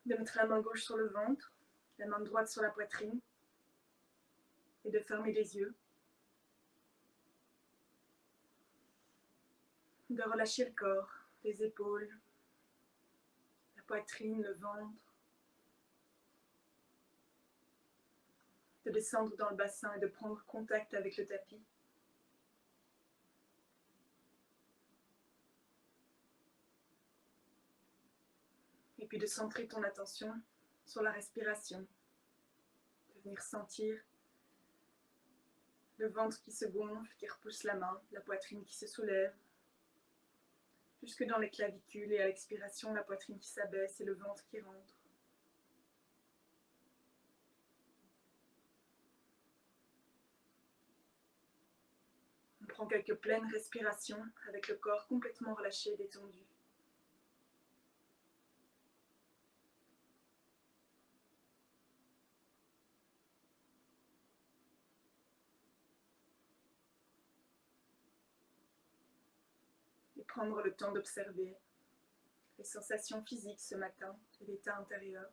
de mettre la main gauche sur le ventre, la main droite sur la poitrine et de fermer les yeux. De relâcher le corps, les épaules, la poitrine, le ventre. De descendre dans le bassin et de prendre contact avec le tapis. Et puis de centrer ton attention sur la respiration. De venir sentir le ventre qui se gonfle, qui repousse la main, la poitrine qui se soulève, jusque dans les clavicules, et à l'expiration, la poitrine qui s'abaisse et le ventre qui rentre. On prend quelques pleines respirations avec le corps complètement relâché et détendu. Et prendre le temps d'observer les sensations physiques ce matin et l'état intérieur.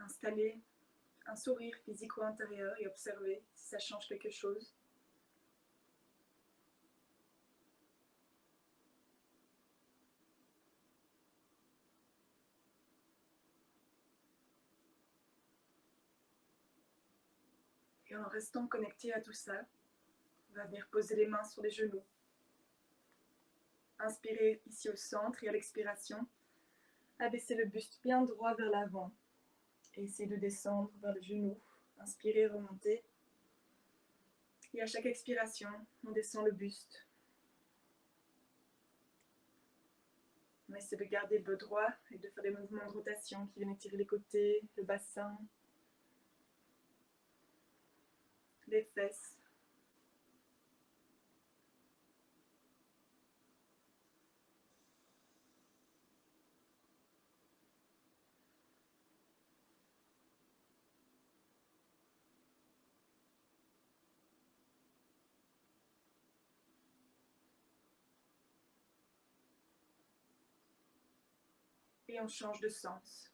Installer un sourire physico-intérieur et observer si ça change quelque chose. Et en restant connecté à tout ça, on va venir poser les mains sur les genoux. Inspirez ici au centre et à l'expiration, abaissez le buste bien droit vers l'avant. Et essayez de descendre vers le genou. Inspirez, remontez. Et à chaque expiration, on descend le buste. On essaie de garder le dos droit et de faire des mouvements de rotation qui viennent étirer les côtés, le bassin, les fesses. Et on change de sens.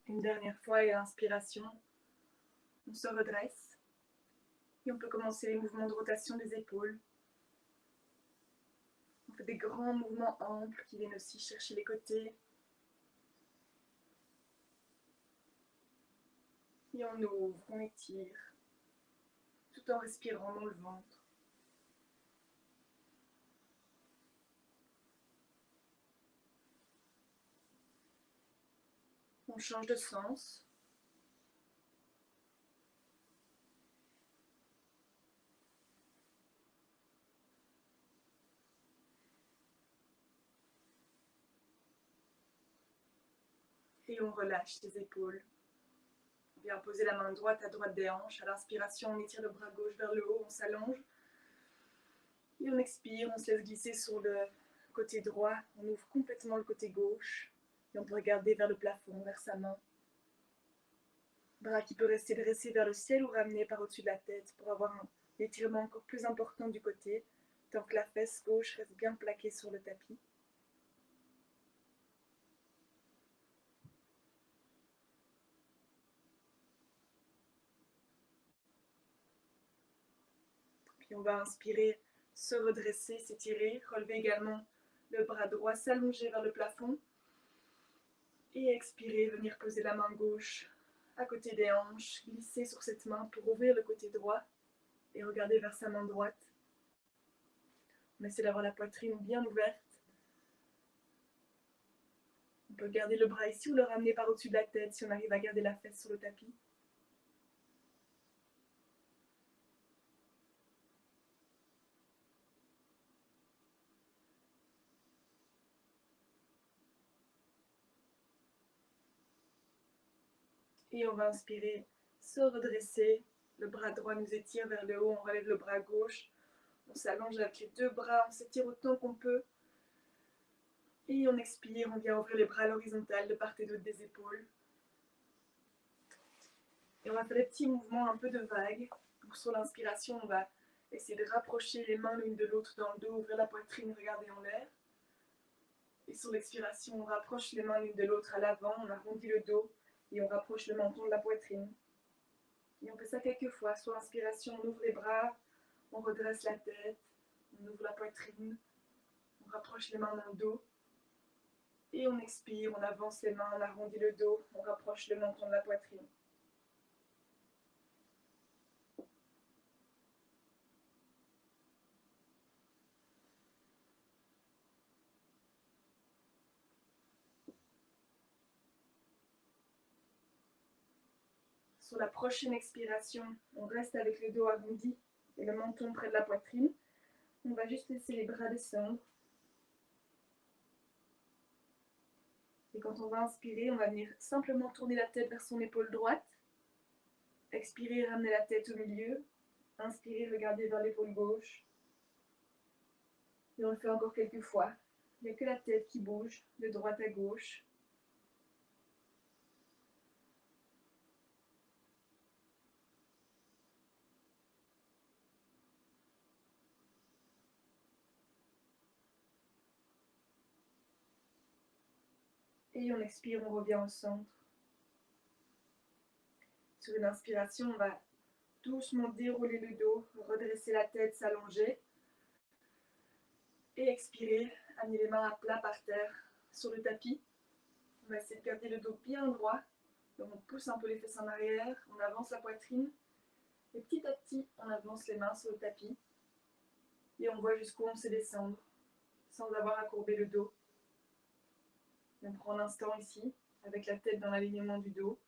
Une dernière fois et à l'inspiration, on se redresse. Et on peut commencer les mouvements de rotation des épaules. On fait des grands mouvements amples qui viennent aussi chercher les côtés. Et on ouvre, on étire, tout en respirant dans le ventre. On change de sens. Et on relâche les épaules. On vient poser la main droite à droite des hanches. À l'inspiration, on étire le bras gauche vers le haut, on s'allonge. Et on expire, on se laisse glisser sur le côté droit. On ouvre complètement le côté gauche. Et on peut regarder vers le plafond, vers sa main. Bras qui peut rester dressé vers le ciel ou ramené par au-dessus de la tête pour avoir un étirement encore plus important du côté, tant que la fesse gauche reste bien plaquée sur le tapis. Puis on va inspirer, se redresser, s'étirer, relever également le bras droit, s'allonger vers le plafond. Et expirer, venir poser la main gauche à côté des hanches, glisser sur cette main pour ouvrir le côté droit et regarder vers sa main droite. On essaie d'avoir la poitrine bien ouverte. On peut garder le bras ici ou le ramener par au-dessus de la tête si on arrive à garder la fesse sur le tapis. Et on va inspirer, se redresser. Le bras droit nous étire vers le haut, on relève le bras gauche. On s'allonge avec les deux bras, on s'étire autant qu'on peut. Et on expire, on vient ouvrir les bras à l'horizontale de part et d'autre des épaules. Et on va faire des petits mouvements un peu de vague. Donc sur l'inspiration, on va essayer de rapprocher les mains l'une de l'autre dans le dos, ouvrir la poitrine, regarder en l'air. Et sur l'expiration, on rapproche les mains l'une de l'autre à l'avant, on arrondit le dos et on rapproche le menton de la poitrine. Et on fait ça quelques fois. Sur l'inspiration, on ouvre les bras, on redresse la tête, on ouvre la poitrine, on rapproche les mains dans le dos. Et on expire, on avance les mains, on arrondit le dos, on rapproche le menton de la poitrine. Sur la prochaine expiration, on reste avec le dos arrondi et le menton près de la poitrine. On va juste laisser les bras descendre. Et quand on va inspirer, on va venir simplement tourner la tête vers son épaule droite. Expirer, ramener la tête au milieu. Inspirer, regarder vers l'épaule gauche. Et on le fait encore quelques fois. Il n'y a que la tête qui bouge de droite à gauche. Et on expire, on revient au centre. Sur une inspiration, on va doucement dérouler le dos, redresser la tête, s'allonger. Et expirer, amener les mains à plat par terre sur le tapis. On va essayer de garder le dos bien droit. Donc on pousse un peu les fesses en arrière, on avance la poitrine. Et petit à petit, on avance les mains sur le tapis. Et on voit jusqu'où on sait descendre, sans avoir à courber le dos. Et on prend un instant ici, avec la tête dans l'alignement du dos.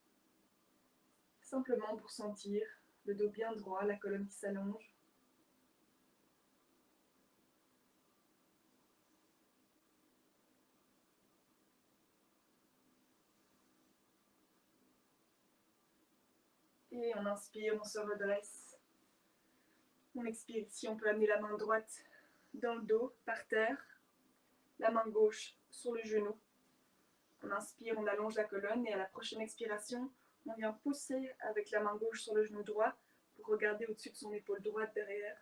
Simplement pour sentir le dos bien droit, la colonne qui s'allonge. Et on inspire, on se redresse. On expire ici, on peut amener la main droite dans le dos, par terre. La main gauche sur le genou. On inspire, on allonge la colonne et à la prochaine expiration, on vient pousser avec la main gauche sur le genou droit pour regarder au-dessus de son épaule droite derrière.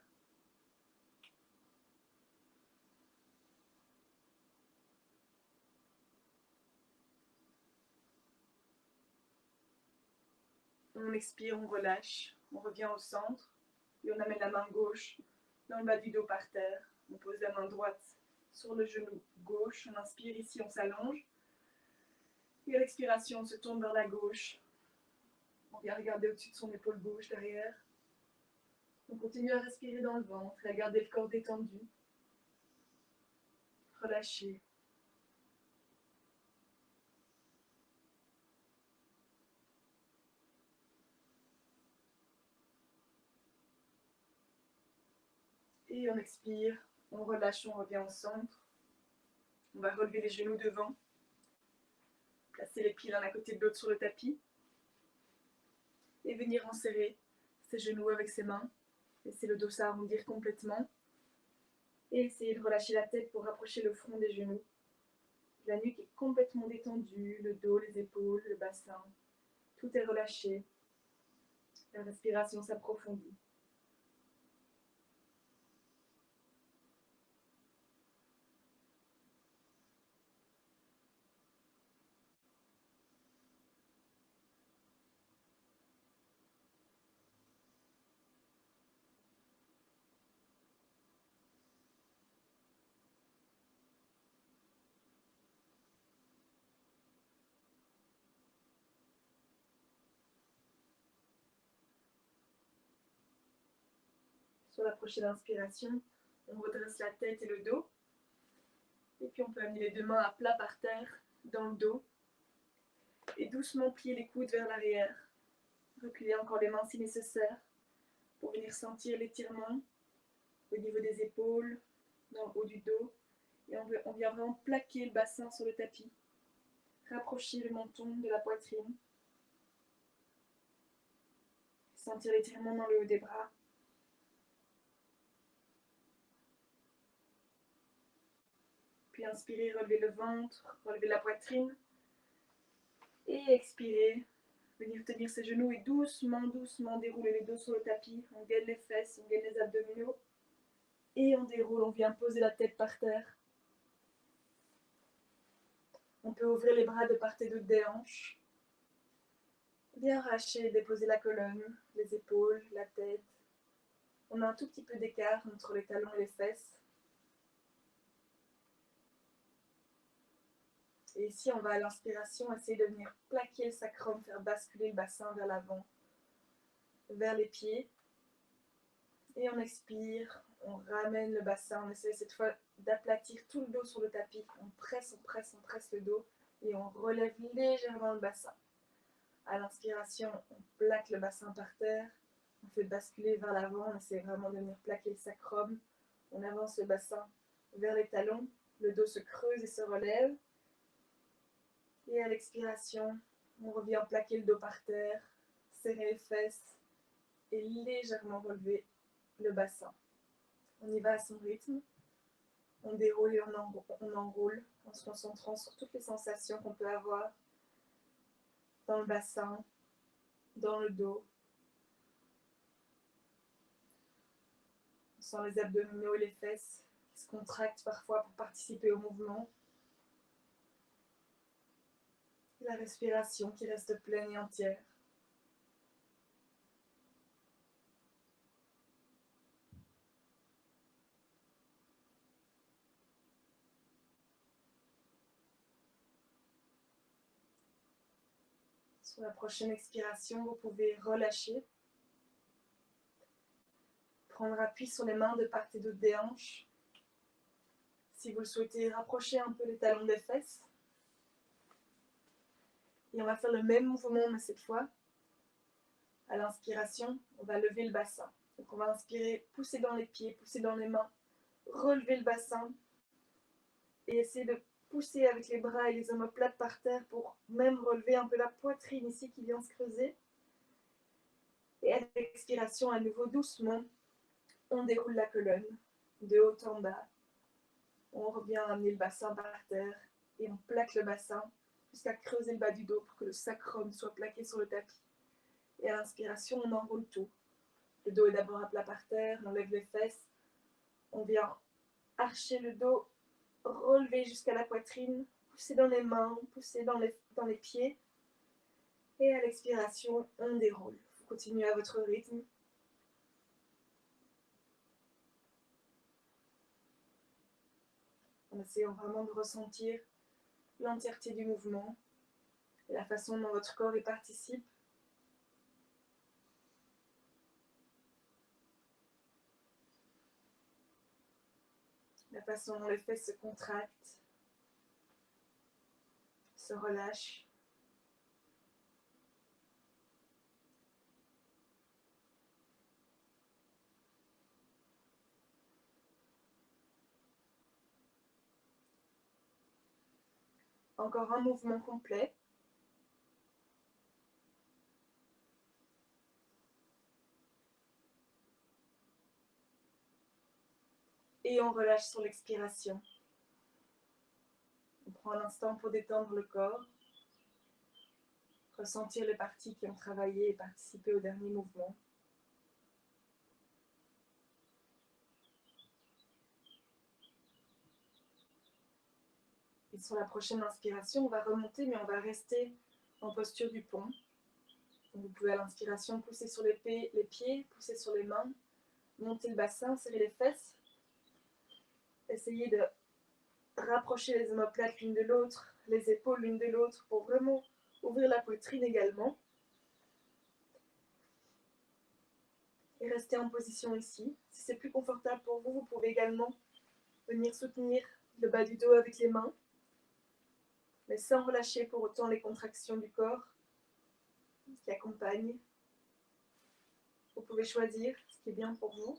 On expire, on relâche, on revient au centre et on amène la main gauche dans le bas du dos par terre. On pose la main droite sur le genou gauche, on inspire ici, on s'allonge. Et à l'expiration, on se tourne vers la gauche. On vient regarder au-dessus de son épaule gauche derrière. On continue à respirer dans le ventre et à garder le corps détendu. Relâcher. Et on expire, on relâche, on revient au centre. On va relever les genoux devant. Placer les pieds l'un à côté de l'autre sur le tapis. Et venir enserrer ses genoux avec ses mains. Laisser le dos s'arrondir complètement. Et essayer de relâcher la tête pour rapprocher le front des genoux. La nuque est complètement détendue, le dos, les épaules, le bassin. Tout est relâché. La respiration s'approfondit. Sur la prochaine inspiration, on redresse la tête et le dos. Et puis on peut amener les deux mains à plat par terre, dans le dos. Et doucement plier les coudes vers l'arrière. Reculer encore les mains si nécessaire, pour venir sentir l'étirement au niveau des épaules, dans le haut du dos. Et on vient vraiment plaquer le bassin sur le tapis. Rapprocher le menton de la poitrine. Sentir l'étirement dans le haut des bras. Puis inspirer, relever le ventre, relever la poitrine. Et expirer, venir tenir ses genoux et doucement, doucement dérouler les dos sur le tapis. On gaine les fesses, on gaine les abdominaux. Et on déroule, on vient poser la tête par terre. On peut ouvrir les bras de part et d'autre des hanches. Bien arracher, déposer la colonne, les épaules, la tête. On a un tout petit peu d'écart entre les talons et les fesses. Et ici, on va à l'inspiration essayer de venir plaquer le sacrum, faire basculer le bassin vers l'avant, vers les pieds. Et on expire, on ramène le bassin, on essaie cette fois d'aplatir tout le dos sur le tapis. On presse le dos et on relève légèrement le bassin. À l'inspiration, on plaque le bassin par terre, on fait basculer vers l'avant, on essaie vraiment de venir plaquer le sacrum. On avance le bassin vers les talons, le dos se creuse et se relève. Et à l'expiration, on revient plaquer le dos par terre, serrer les fesses et légèrement relever le bassin. On y va à son rythme. On déroule et on enroule en se concentrant sur toutes les sensations qu'on peut avoir dans le bassin, dans le dos. On sent les abdominaux et les fesses qui se contractent parfois pour participer au mouvement. La respiration qui reste pleine et entière. Sur la prochaine expiration, vous pouvez relâcher. Prendre appui sur les mains de part et d'autre des hanches. Si vous le souhaitez, rapprochez un peu les talons des fesses. Et on va faire le même mouvement, mais cette fois, à l'inspiration, on va lever le bassin. Donc on va inspirer, pousser dans les pieds, pousser dans les mains, relever le bassin et essayer de pousser avec les bras et les omoplates par terre pour même relever un peu la poitrine ici qui vient se creuser. Et à l'expiration, à nouveau doucement, on déroule la colonne de haut en bas. On revient amener le bassin par terre et on plaque le bassin jusqu'à creuser le bas du dos pour que le sacrum soit plaqué sur le tapis. Et à l'inspiration, on enroule tout. Le dos est d'abord à plat par terre, on lève les fesses, on vient archer le dos, relever jusqu'à la poitrine, pousser dans les mains, pousser dans les pieds. Et à l'expiration, on déroule. Vous continuez à votre rythme. En essayant vraiment de ressentir l'entièreté du mouvement et la façon dont votre corps y participe. La façon dont les fesses se contractent, se relâchent. Encore un mouvement complet. Et on relâche sur l'expiration. On prend un instant pour détendre le corps, ressentir les parties qui ont travaillé et participé au dernier mouvement. Et sur la prochaine inspiration, on va remonter, mais on va rester en posture du pont. Donc vous pouvez à l'inspiration pousser sur les pieds, pousser sur les mains, monter le bassin, serrer les fesses. Essayez de rapprocher les omoplates l'une de l'autre, les épaules l'une de l'autre pour vraiment ouvrir la poitrine également. Et rester en position ici. Si c'est plus confortable pour vous, vous pouvez également venir soutenir le bas du dos avec les mains, mais sans relâcher pour autant les contractions du corps qui accompagnent. Vous pouvez choisir ce qui est bien pour vous.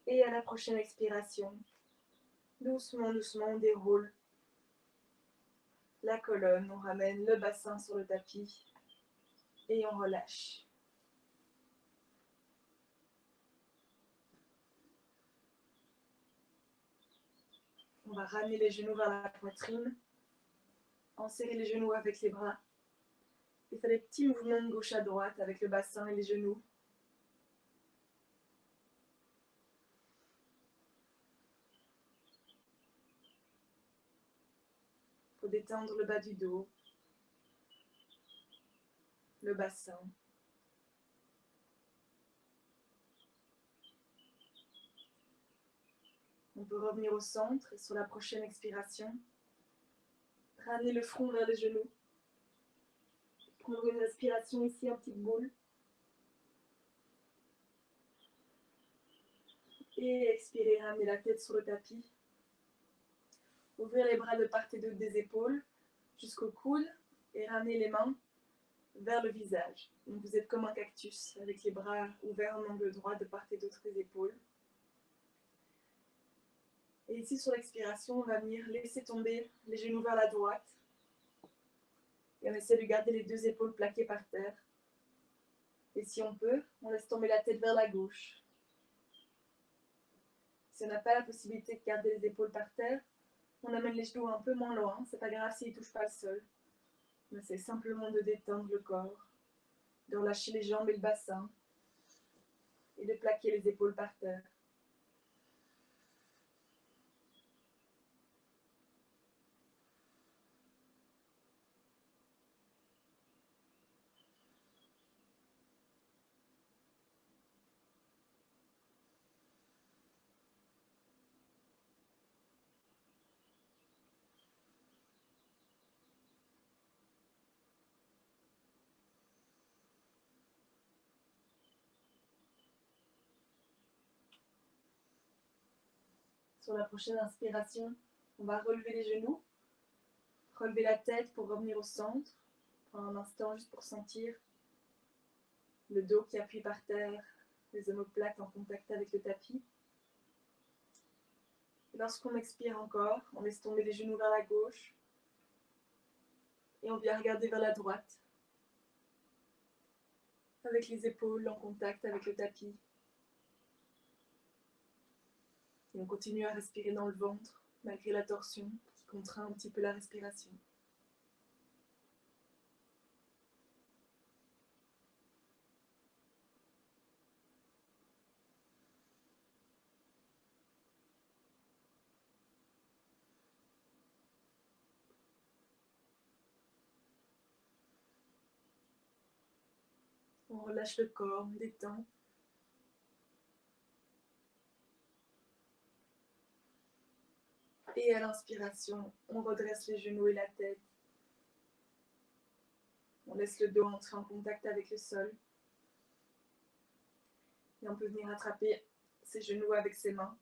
Et à la prochaine expiration, doucement, doucement, on déroule. la colonne, on ramène le bassin sur le tapis et on relâche. On va ramener les genoux vers la poitrine, enserrer les genoux avec les bras et faire des petits mouvements de gauche à droite avec le bassin et les genoux. Pour détendre le bas du dos, le bassin. On peut revenir au centre et sur la prochaine expiration, ramener le front vers les genoux. Prendre une respiration ici en petite boule. Et expirer, ramener la tête sur le tapis. Ouvrir les bras de part et d'autre des épaules jusqu'au coude et ramener les mains vers le visage. Donc vous êtes comme un cactus avec les bras ouverts en angle droit de part et d'autre des épaules. Et ici sur l'expiration, on va venir laisser tomber les genoux vers la droite. Et on essaie de garder les deux épaules plaquées par terre. Et si on peut, on laisse tomber la tête vers la gauche. Si on n'a pas la possibilité de garder les épaules par terre, on amène les genoux un peu moins loin. C'est pas grave s'ils ne touchent pas le sol. Mais c'est simplement de détendre le corps, de relâcher les jambes et le bassin et de plaquer les épaules par terre. Sur la prochaine inspiration, on va relever les genoux, relever la tête pour revenir au centre. Prendre un instant juste pour sentir le dos qui appuie par terre, les omoplates en contact avec le tapis. Et lorsqu'on expire encore, on laisse tomber les genoux vers la gauche et on vient regarder vers la droite avec les épaules en contact avec le tapis. Et on continue à respirer dans le ventre malgré la torsion qui contraint un petit peu la respiration. On relâche le corps, on détend. Et à l'inspiration, on redresse les genoux et la tête. On laisse le dos entrer en contact avec le sol. Et on peut venir attraper ses genoux avec ses mains.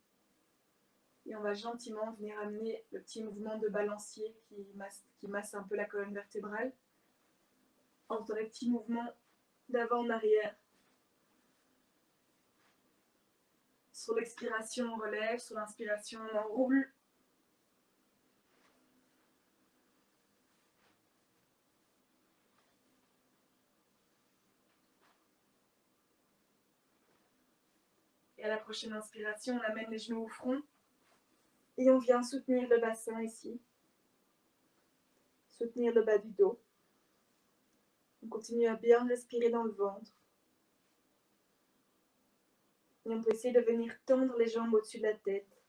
Et on va gentiment venir amener le petit mouvement de balancier qui masse un peu la colonne vertébrale. En faisant les petits mouvements d'avant en arrière. Sur l'expiration, on relève. Sur l'inspiration, on enroule. Et à la prochaine inspiration, on amène les genoux au front. Et on vient soutenir le bassin ici. Soutenir le bas du dos. On continue à bien respirer dans le ventre. Et on peut essayer de venir tendre les jambes au-dessus de la tête.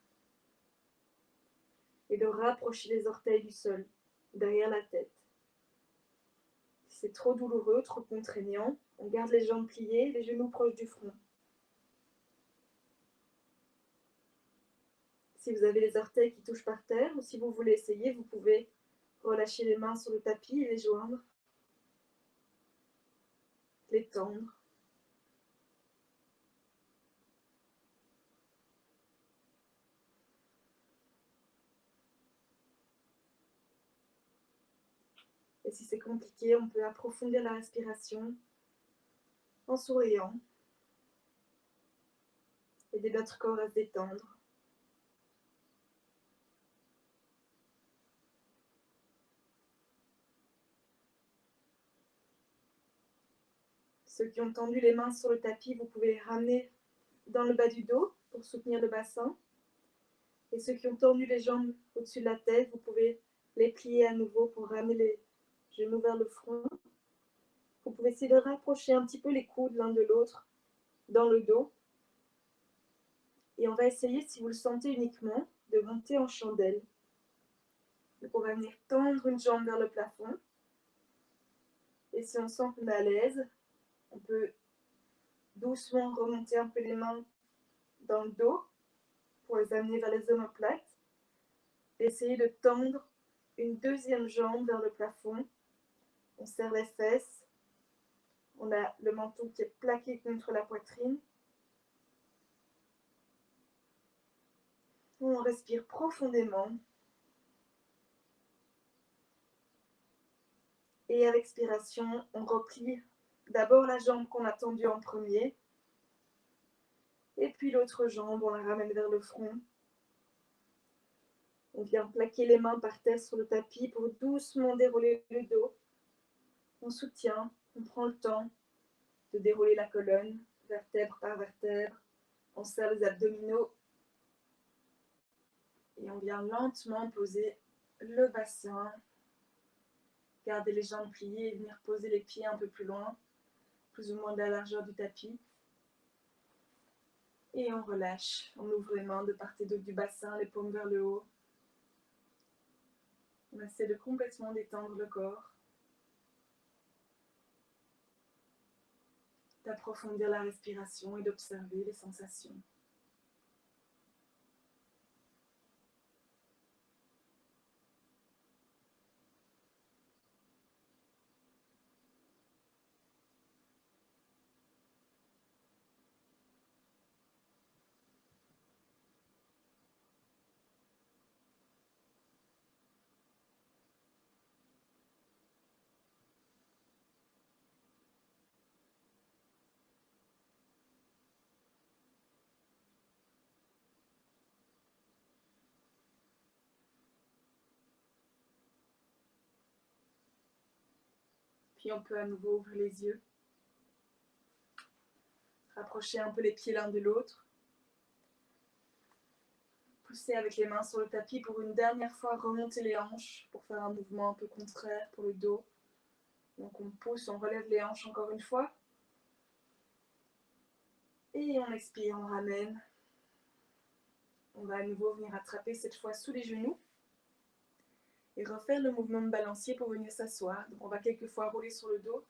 Et de rapprocher les orteils du sol, derrière la tête. Si c'est trop douloureux, trop contraignant, on garde les jambes pliées, les genoux proches du front. Si vous avez les orteils qui touchent par terre, ou si vous voulez essayer, vous pouvez relâcher les mains sur le tapis et les joindre. Les tendre. Et si c'est compliqué, on peut approfondir la respiration en souriant. Aider notre corps à se détendre. Ceux qui ont tendu les mains sur le tapis, vous pouvez les ramener dans le bas du dos pour soutenir le bassin. Et ceux qui ont tendu les jambes au-dessus de la tête, vous pouvez les plier à nouveau pour ramener les genoux vers le front. Vous pouvez essayer de rapprocher un petit peu les coudes l'un de l'autre dans le dos. Et on va essayer, si vous le sentez uniquement, de monter en chandelle. Donc on va venir tendre une jambe vers le plafond. Et si on sent qu'on est à l'aise, on peut doucement remonter un peu les mains dans le dos pour les amener vers les omoplates. Essayez de tendre une deuxième jambe vers le plafond. On serre les fesses. On a le menton qui est plaqué contre la poitrine. On respire profondément. Et à l'expiration, on replie d'abord la jambe qu'on a tendue en premier. Et puis l'autre jambe, on la ramène vers le front. On vient plaquer les mains par terre sur le tapis pour doucement dérouler le dos. On soutient, on prend le temps de dérouler la colonne, vertèbre par vertèbre. On serre les abdominaux. Et on vient lentement poser le bassin. Garder les jambes pliées et venir poser les pieds un peu plus loin, plus ou moins de la largeur du tapis. Et on relâche. On ouvre les mains de part et d'autre du bassin, les paumes vers le haut. On essaie de complètement détendre le corps. D'approfondir la respiration et d'observer les sensations. Puis on peut à nouveau ouvrir les yeux. Rapprocher un peu les pieds l'un de l'autre. Pousser avec les mains sur le tapis pour une dernière fois remonter les hanches pour faire un mouvement un peu contraire pour le dos. Donc on pousse, on relève les hanches encore une fois. Et on expire, on ramène. On va à nouveau venir attraper cette fois sous les genoux. Et refaire le mouvement de balancier pour venir s'asseoir. Donc on va quelquefois rouler sur le dos.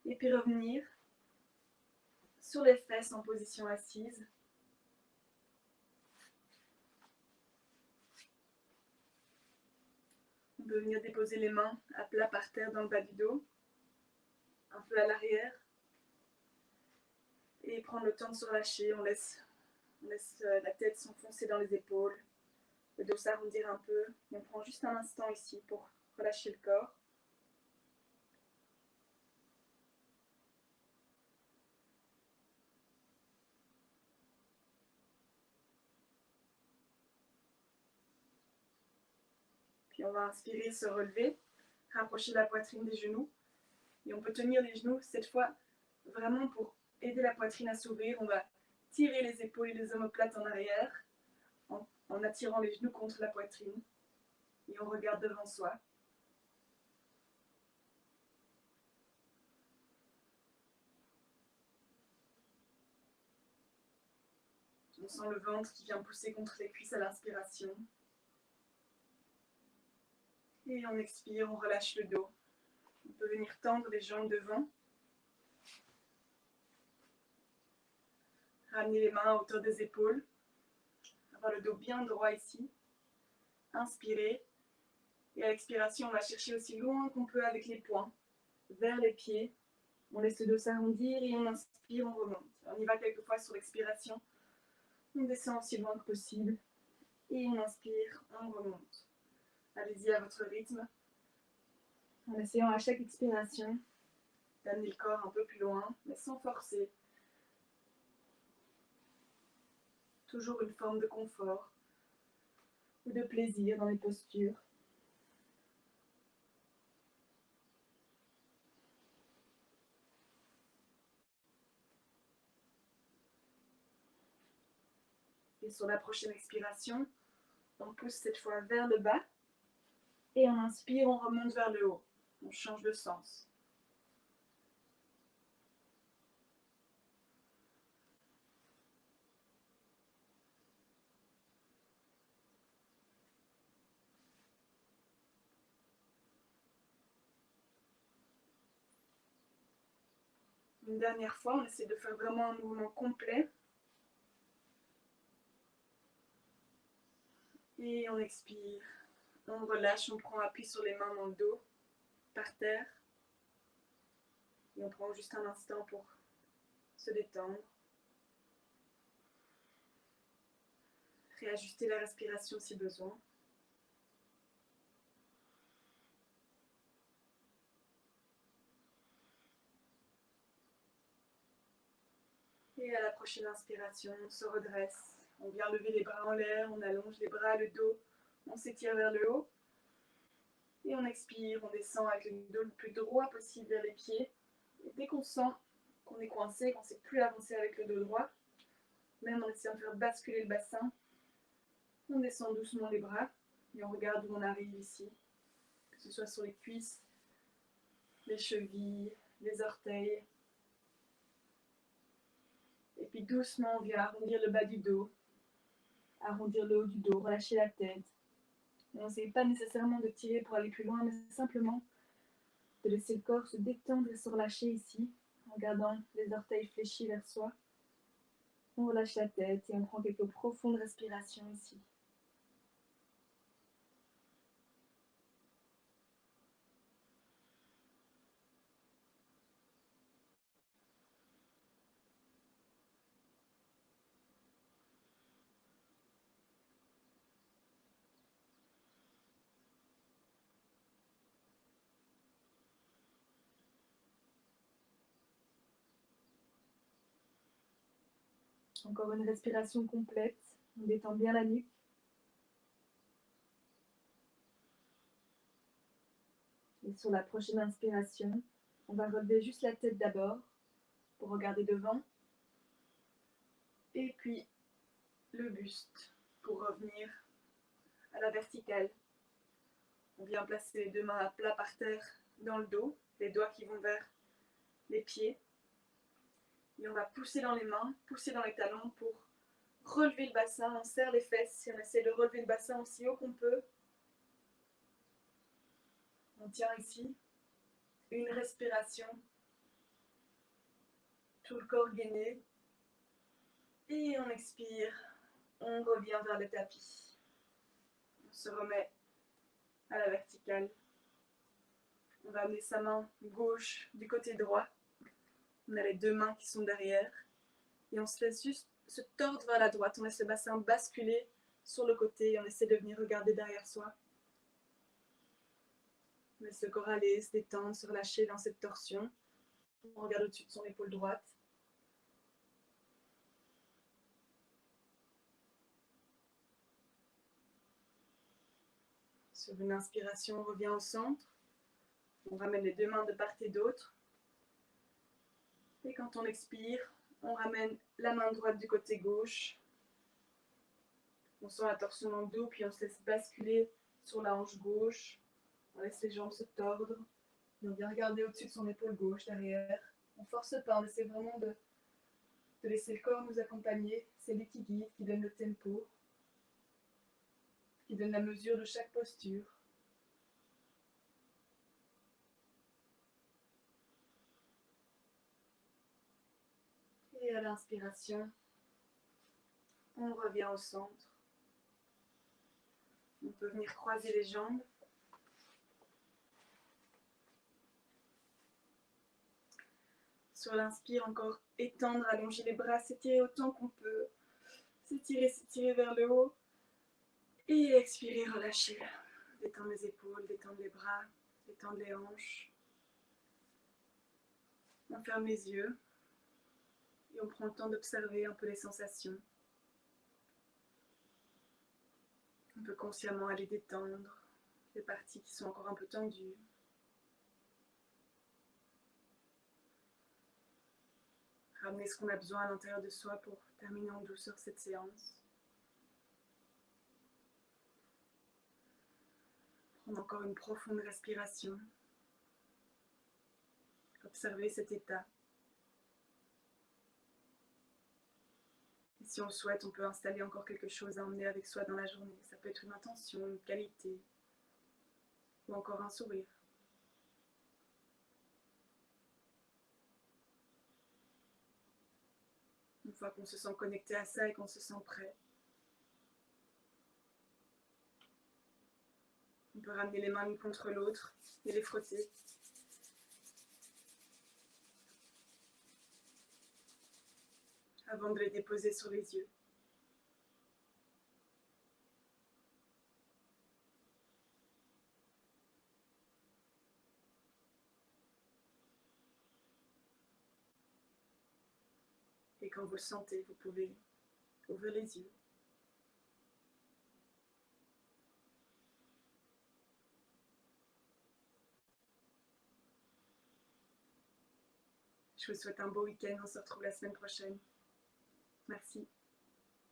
Et puis revenir sur les fesses en position assise. On peut venir déposer les mains à plat par terre dans le bas du dos, un peu à l'arrière. Et prendre le temps de se relâcher. On laisse la tête s'enfoncer dans les épaules, le dos s'arrondir un peu. On prend juste un instant ici pour relâcher le corps. Puis on va inspirer, se relever, rapprocher la poitrine des genoux. Et on peut tenir les genoux cette fois vraiment pour aider la poitrine à s'ouvrir. On va tirer les épaules et les omoplates en arrière en attirant les genoux contre la poitrine. Et on regarde devant soi. On sent le ventre qui vient pousser contre les cuisses à l'inspiration. Et on expire, on relâche le dos. On peut venir tendre les jambes devant. Ramener les mains à hauteur des épaules. Avoir le dos bien droit ici. Inspirer. Et à l'expiration, on va chercher aussi loin qu'on peut avec les poings. Vers les pieds. On laisse le dos s'arrondir et on inspire, on remonte. On y va quelquefois sur l'expiration. On descend aussi loin que possible. Et on inspire, on remonte. Allez-y à votre rythme. En essayant à chaque expiration d'amener le corps un peu plus loin, mais sans forcer. Toujours une forme de confort ou de plaisir dans les postures. Et sur la prochaine expiration, on pousse cette fois vers le bas. Et on inspire, on remonte vers le haut. On change de sens. Une dernière fois, on essaie de faire vraiment un mouvement complet. Et on expire. On relâche, on prend appui sur les mains dans le dos, par terre. Et on prend juste un instant pour se détendre. Réajuster la respiration si besoin. Et à la prochaine inspiration, on se redresse. On vient lever les bras en l'air, on allonge les bras, le dos. On s'étire vers le haut. Et on expire, on descend avec le dos le plus droit possible vers les pieds. Et dès qu'on sent qu'on est coincé, qu'on ne sait plus avancer avec le dos droit, même en essayant de faire basculer le bassin, on descend doucement les bras et on regarde où on arrive ici. Que ce soit sur les cuisses, les chevilles, les orteils. Et puis doucement, on vient arrondir le bas du dos, arrondir le haut du dos, relâcher la tête. Et on n'essaye pas nécessairement de tirer pour aller plus loin, mais simplement de laisser le corps se détendre et se relâcher ici, en gardant les orteils fléchis vers soi. On relâche la tête et on prend quelques profondes respirations ici. Encore une respiration complète. On détend bien la nuque. Et sur la prochaine inspiration, on va relever juste la tête d'abord pour regarder devant. Et puis le buste pour revenir à la verticale. On vient placer les deux mains à plat par terre dans le dos, les doigts qui vont vers les pieds. Et on va pousser dans les mains, pousser dans les talons pour relever le bassin. On serre les fesses et on essaie de relever le bassin aussi haut qu'on peut. On tient ici une respiration, tout le corps gainé. Et on expire, on revient vers le tapis. On se remet à la verticale. On va amener sa main gauche du côté droit. On a les deux mains qui sont derrière. Et on se laisse juste se tordre vers la droite. On laisse le bassin basculer sur le côté et on essaie de venir regarder derrière soi. On laisse le corps aller, se détendre, se relâcher dans cette torsion. On regarde au-dessus de son épaule droite. Sur une inspiration, on revient au centre. On ramène les deux mains de part et d'autre. Et quand on expire, on ramène la main droite du côté gauche. On sent la torsion dans le dos, puis on se laisse basculer sur la hanche gauche. On laisse les jambes se tordre. Et on vient regarder au-dessus de son épaule gauche, derrière. On ne force pas, on essaie vraiment de laisser le corps nous accompagner. C'est lui qui guide, qui donne le tempo, qui donne la mesure de chaque posture. Et à l'inspiration, on revient au centre. On peut venir croiser les jambes. Sur l'inspire, encore étendre, allonger les bras, s'étirer autant qu'on peut. S'étirer vers le haut. Et expirer, relâcher. Détendre les épaules, détendre les bras, détendre les hanches. On ferme les yeux. Et on prend le temps d'observer un peu les sensations. On peut consciemment aller détendre les parties qui sont encore un peu tendues. Ramener ce qu'on a besoin à l'intérieur de soi pour terminer en douceur cette séance. Prendre encore une profonde respiration. Observer cet état. Et si on le souhaite, on peut installer encore quelque chose à emmener avec soi dans la journée. Ça peut être une intention, une qualité, ou encore un sourire. Une fois qu'on se sent connecté à ça et qu'on se sent prêt, on peut ramener les mains l'une contre l'autre et les frotter. Avant de les déposer sur les yeux. Et quand vous le sentez, vous pouvez ouvrir les yeux. Je vous souhaite un beau week-end. On se retrouve la semaine prochaine. Merci.